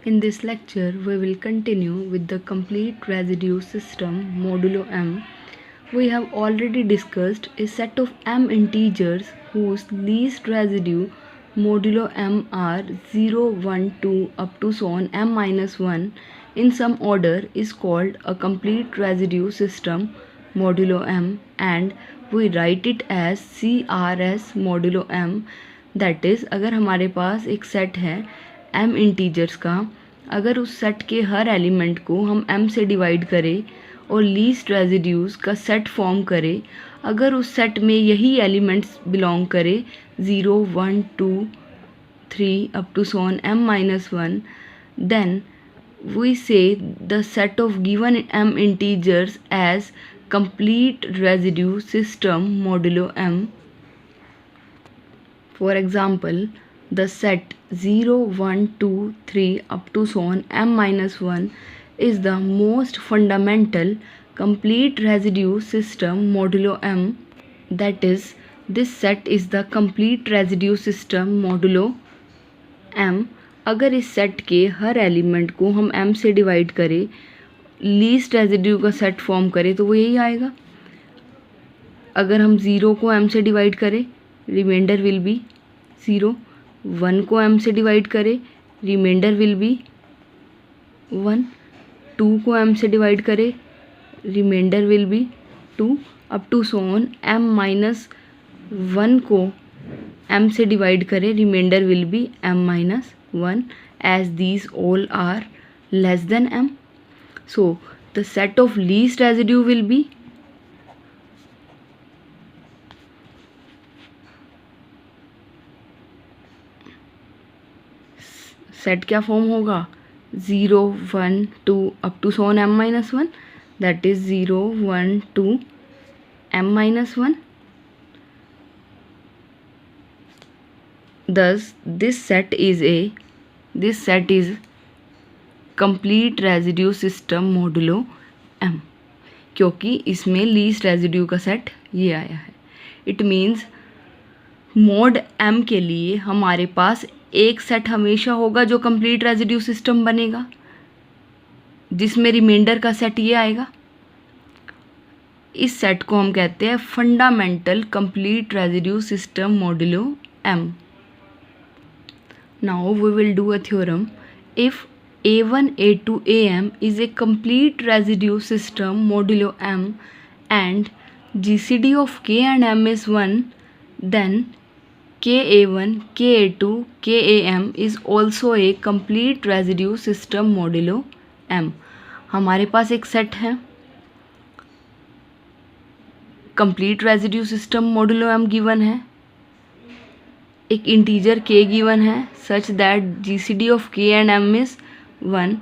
In this lecture, we will continue with the complete residue system modulo m. We have already discussed a set of m integers whose least residue modulo m are 0, 1, 2 up to so on m minus 1 in some order is called a complete residue system modulo m, and we write it as CRS modulo m. That is, अगर हमारे पास एक set है m integers का, अगर उस set के हर एलिमेंट को हम m से डिवाइड करें और लीस्ट रेजिड्यूज का सेट फॉर्म करें, अगर उस सेट में यही एलिमेंट्स बिलोंग करें 0, 1, 2, 3 up to so on m minus 1, then we say the set of given m integers as complete residue system modulo m. For example, the set 0, 1, 2, 3 up to so on m minus 1 is the most fundamental complete residue system modulo m. That is, this set is the complete residue system modulo m. अगर इस set के हर element को हम m से divide करें, least residue का set form करें, तो वो यही आएगा. अगर हम 0 को m से डिवाइड करें, रिमाइंडर विल बी 0. 1 को m से डिवाइड करें, रिमाइंडर विल बी 1. 2 को m से डिवाइड करें, remainder will be 2 up to so on m minus 1 को m से डिवाइड करें, remainder will be m minus 1 as these all are less than m. So the set of least residue will be set क्या form होगा 0, 1, 2 up to so on m minus 1, that is 0, 1, 2 m minus 1. Thus this set is complete residue system modulo m, क्योंकि इसमें least residue का set ये आया है. It means mode m के लिए हमारे पास एक सेट हमेशा होगा जो कंप्लीट रेजिड्यू सिस्टम बनेगा, जिसमें रिमाइंडर का सेट ये आएगा. इस सेट को हम कहते हैं fundamental complete residue system modulo m. Now we will do a theorem. If a1, a2, am is a complete residue system modulo m and GCD of k and m is 1, then ka1, ka2, kam is also a complete residue system modulo m. हमारे पास एक set है complete residue system modulo m given है, एक integer k given है सच that GCD of k and m is 1.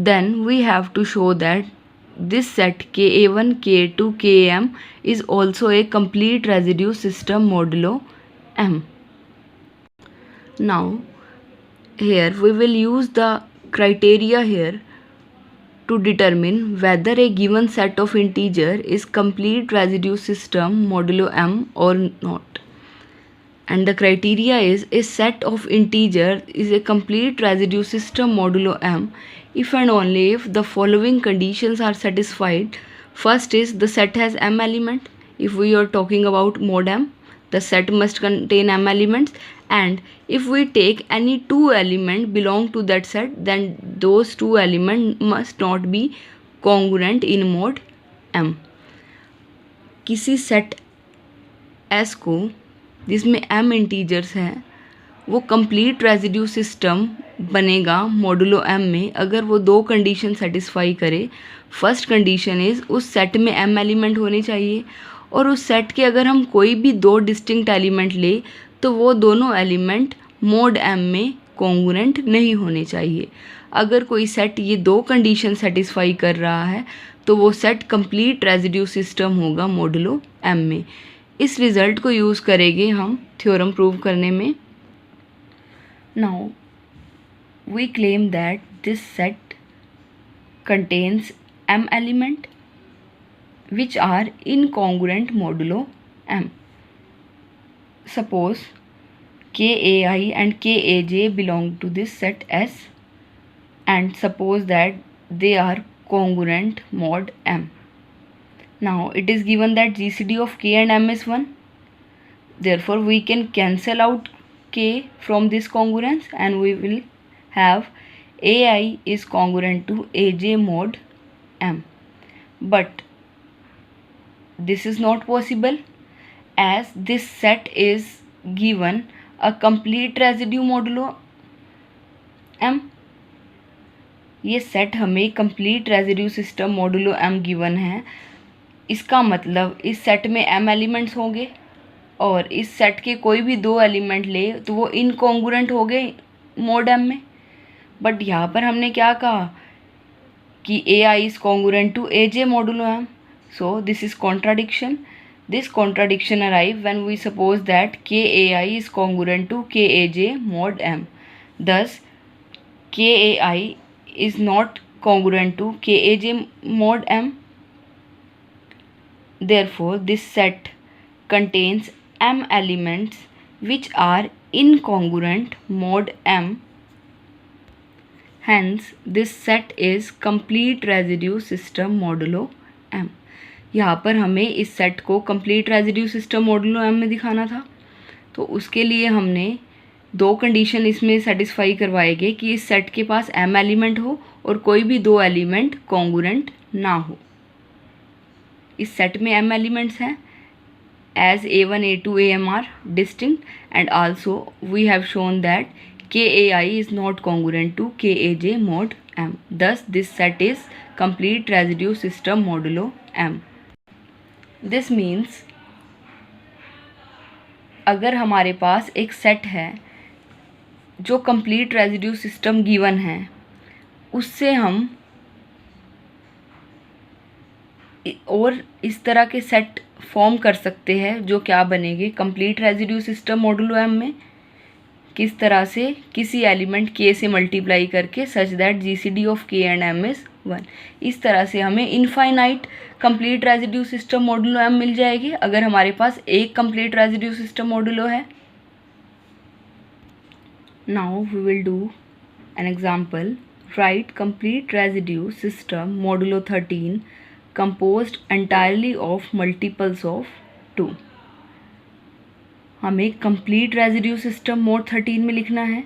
Then we have to show that this set ka1, ka2, kam is also a complete residue system modulo m. Now here we will use the criteria here to determine whether a given set of integer is complete residue system modulo m or not. And the criteria is a set of integer is a complete residue system modulo m if and only if the following conditions are satisfied. First is the set has m element. If we are talking about mod m, the set must contain m elements, and if we take any two element belong to that set, then those two element must not be congruent in mod m. किसी set s को जिसमें m integers हैं वो complete residue system बनेगा modulo m में अगर वो दो कंडीशन सेटिस्फाई करे. फर्स्ट कंडीशन इज़ उस सेट में m एलिमेंट होने चाहिए, और उस सेट के अगर हम कोई भी दो डिस्टिंक्ट एलिमेंट ले तो वो दोनों एलिमेंट मोड m में कॉन्ग्रुएंट नहीं होने चाहिए. अगर कोई सेट ये दो कंडीशन सेटिस्फाई कर रहा है तो वो सेट कंप्लीट रेजिड्यू सिस्टम होगा मोडुलो m में. इस रिज़ल्ट को यूज़ करेंगे हम थ्योरम प्रूव करने में. Now we claim that this set contains m element which are incongruent modulo m. Suppose kai and kaj belong to this set S. and suppose that they are congruent mod m. Now it is given that GCD of k and m is 1. Therefore we can cancel out k from this congruence and we will have AI is congruent to AJ mod m. But this is not possible as this set is given a complete residue modulo m. ये set हमें complete residue system modulo m given है. इसका मतलब इस set में m elements होंगे और इस सेट के कोई भी 2 एलिमेंट ले तो वो इनकॉन्ग्रुएंट हो गए मोड m में. बट यहाँ पर हमने क्या कहा कि AI is congruent to AJ modulo m. So this is contradiction. This contradiction arrives when we suppose that KAI is congruent to KAJ mod m. Thus KAI is not congruent to KAJ mod m. Therefore this set contains m elements which are incongruent mod m. Hence this set is complete residue system modulo m. यहाँ पर हमें इस set को complete residue system modulo m में दिखाना था. तो उसके लिए हमने 2 कंडीशन इसमें सेटिस्फाई करवाएंगे कि इस सेट के पास m एलिमेंट हो और कोई भी 2 एलिमेंट कॉन्ग्रुएंट ना हो. इस सेट में m एलिमेंट्स हैं as a1 a2 am are distinct and also we have shown that KAI is not congruent to KAJ mod m. Thus this set is complete residue system modulo m. This means अगर हमारे पास एक set है जो complete residue system given है उससे हम और इस तरह के सेट फॉर्म कर सकते हैं जो क्या बनेंगे complete residue system modulo m में. किस तरह से किसी एलिमेंट k से मल्टीप्लाई करके such that GCD of k and m is 1. इस तरह से हमें infinite complete residue system modulo m मिल जाएगी अगर हमारे पास एक कंप्लीट रेजिड्यू सिस्टम मॉडुलो है. Now we will do an example. Write complete residue system modulo 13 composed entirely of multiples of 2. हमें कंप्लीट रेजिड्यू सिस्टम मोड 13 में लिखना है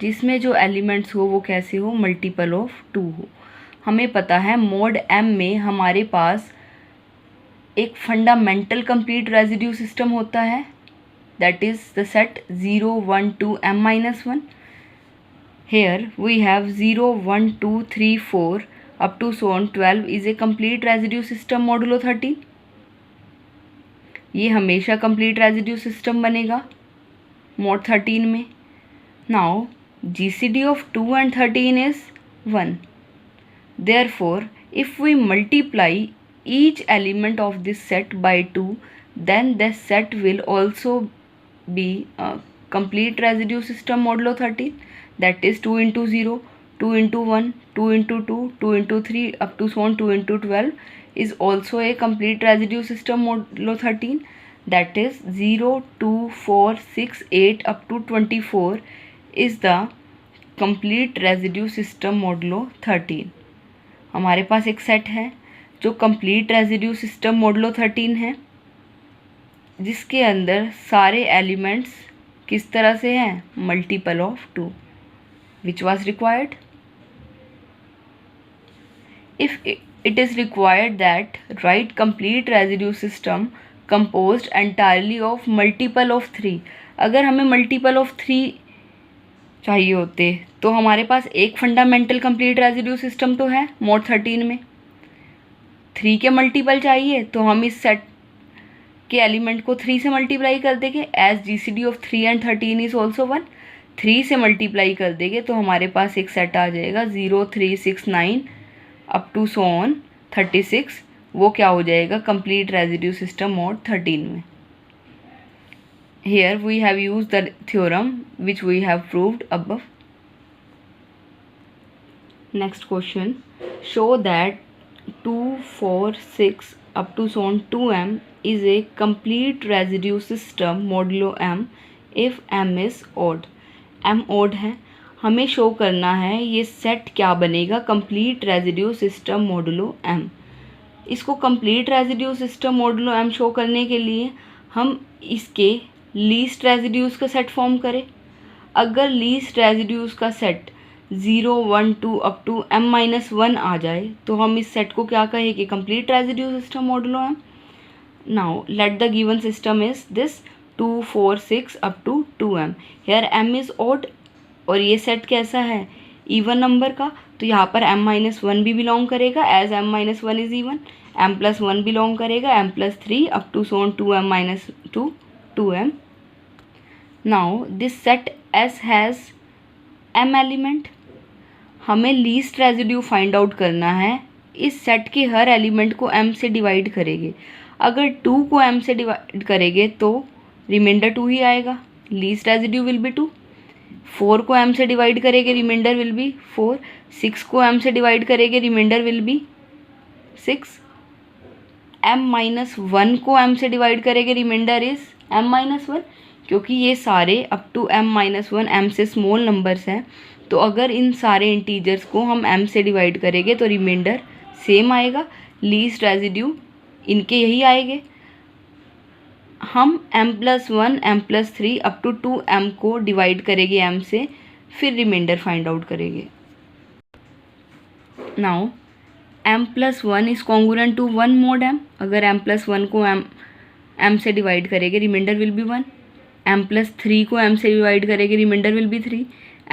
जिसमें जो एलिमेंट्स हो वो कैसे हो मल्टीपल ऑफ 2 हो. हमें पता है मोड m में हमारे पास एक फंडामेंटल कंप्लीट रेजिड्यू सिस्टम होता है that is the set 0 1 2 m-1. Here we have 0 1 2 3 4 up to so on 12 is a complete residue system modulo 13. ये हमेशा कंप्लीट रेजिड्यू सिस्टम बनेगा मोड 13 में. Now GCD of 2 and 13 is 1. Therefore, if we multiply each element of this set by 2, then this set will also be a complete residue system modulo 13. That is 2 into 0, 2 into 1, 2 into 2, 2 into 3 up to so on 2 into 12 is also a complete residue system modulo 13. That is 0, 2, 4, 6, 8 up to 24 is the complete residue system modulo 13. हमारे पास एक set है जो complete residue system modulo 13 है जिसके अंदर सारे elements किस तरह से हैं multiple of 2 which was required. If it is required that right complete residue system composed entirely of multiple of 3. अगर हमें मल्टीपल ऑफ 3 चाहिए होते तो हमारे पास एक फंडामेंटल कंप्लीट रेजिड्यू सिस्टम तो है मोड 13 में. 3 के मल्टीपल चाहिए तो हम इस सेट के एलिमेंट को 3 से मल्टीप्लाई कर देंगे as GCD of 3 and 13 is also 1. 3 से मल्टीप्लाई कर देंगे तो हमारे पास एक सेट आ जाएगा 0 3 6 9 अप टू सो ऑन 36. वो क्या हो जाएगा कंप्लीट रेजिड्यू सिस्टम मोड 13 में. Here we have used the theorem which we have proved above. Next question. Show that 2, 4, 6 up to so on 2m is a complete residue system modulo m if m is odd. m odd है. हमें show करना है ये set क्या बनेगा, complete residue system modulo M. इसको complete residue system modulo M show करने के लिए हम इसके लीस्ट रेजिड्यूज़ का सेट फॉर्म करें। अगर लीस्ट रेजिड्यूज़ का सेट 0, 1, 2 अप टू m-1 आ जाए तो हम इस सेट को क्या कहेंगे, complete residue system modulo M. Now let the given system is this 2, 4, 6 up to 2m। Here m is odd और ये सेट कैसा है, इवन नंबर का, तो यहाँ पर m-1 भी बिलोंग करेगा as m-1 is even, m+1 belong करेगा, m+3 up to so on 2m-2 2m। Now this set S has m element. हमें लीस्ट रेजिड्यू फाइंड आउट करना है। इस सेट के हर एलिमेंट को m से डिवाइड करेंगे। अगर 2 को m से डिवाइड करेंगे तो रिमाइंडर 2 ही आएगा, लीस्ट रेजिड्यू विल बी 2। 4 को m से डिवाइड करेंगे, रिमाइंडर विल बी 4। 6 को m से डिवाइड करेंगे, रिमाइंडर विल बी 6। m-1 को m से डिवाइड करेंगे, रिमाइंडर इज m-1। क्योंकि ये सारे अप टू m-1 m से स्मॉल नंबर्स हैं, तो अगर इन सारे इंटीजर्स को हम m से डिवाइड करेंगे तो रिमाइंडर सेम आएगा, लीस्ट रेजिड्यू इनके यही आएंगे। हम m+1 m+3 up to 2m को डिवाइड करेंगे m से, फिर रिमाइंडर फाइंड आउट करेंगे। Now m+1 is congruent to 1 mod m। अगर m+1 को m से डिवाइड करेंगे, रिमाइंडर विल बी 1। m+3 को m से डिवाइड करेंगे, रिमाइंडर विल बी 3।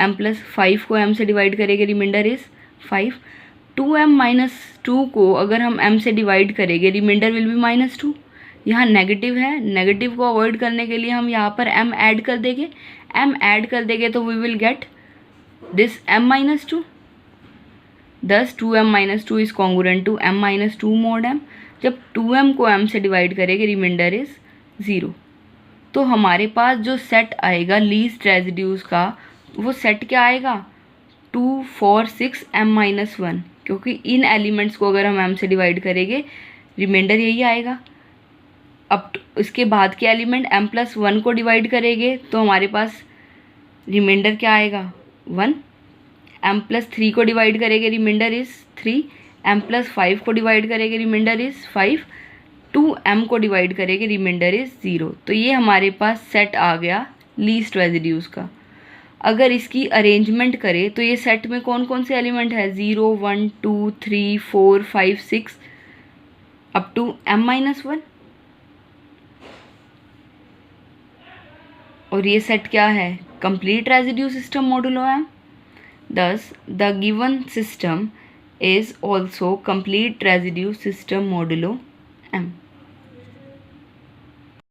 m+5 को m से डिवाइड करेंगे, रिमाइंडर इज 5। 2m-2 को अगर हम m से डिवाइड करेंगे, रिमाइंडर विल बी -2। यहाँ नेगेटिव है, नेगेटिव को अवॉइड करने के लिए हम यहाँ पर m ऐड कर देंगे। m ऐड कर देंगे तो we will get this m-2। Thus 2m-2 is congruent to m-2 mod m। जब 2m को m से डिवाइड करेंगे, रिमाइंडर इज 0। तो हमारे पास जो सेट आएगा लीस्ट रेजिड्यूज़ का, वो सेट क्या आएगा, 2, 4, 6 m-1। क्योंकि इन एलिमेंट्स को अगर हम m से डिवाइड करेंगे, रिमाइंडर यही आएगा। अब इसके बाद के एलिमेंट m+1 को डिवाइड करेंगे तो हमारे पास रिमाइंडर क्या आएगा, 1। m+3 को डिवाइड करेंगे, रिमाइंडर इज 3। m+5 को डिवाइड करेंगे, रिमाइंडर इज 5। 2m को डिवाइड करेंगे, रिमाइंडर इज 0। तो ये हमारे पास सेट आ गया लीस्ट रेजिड्यूज़ का। अगर इसकी अरेंजमेंट करें तो ये सेट में कौन कौन से एलिमेंट है, 0, 1, 2, 3, 4, 5, 6 अप टू m-1। और ये सेट क्या है, complete residue system modulo M. Thus the given system is also complete residue system modulo M.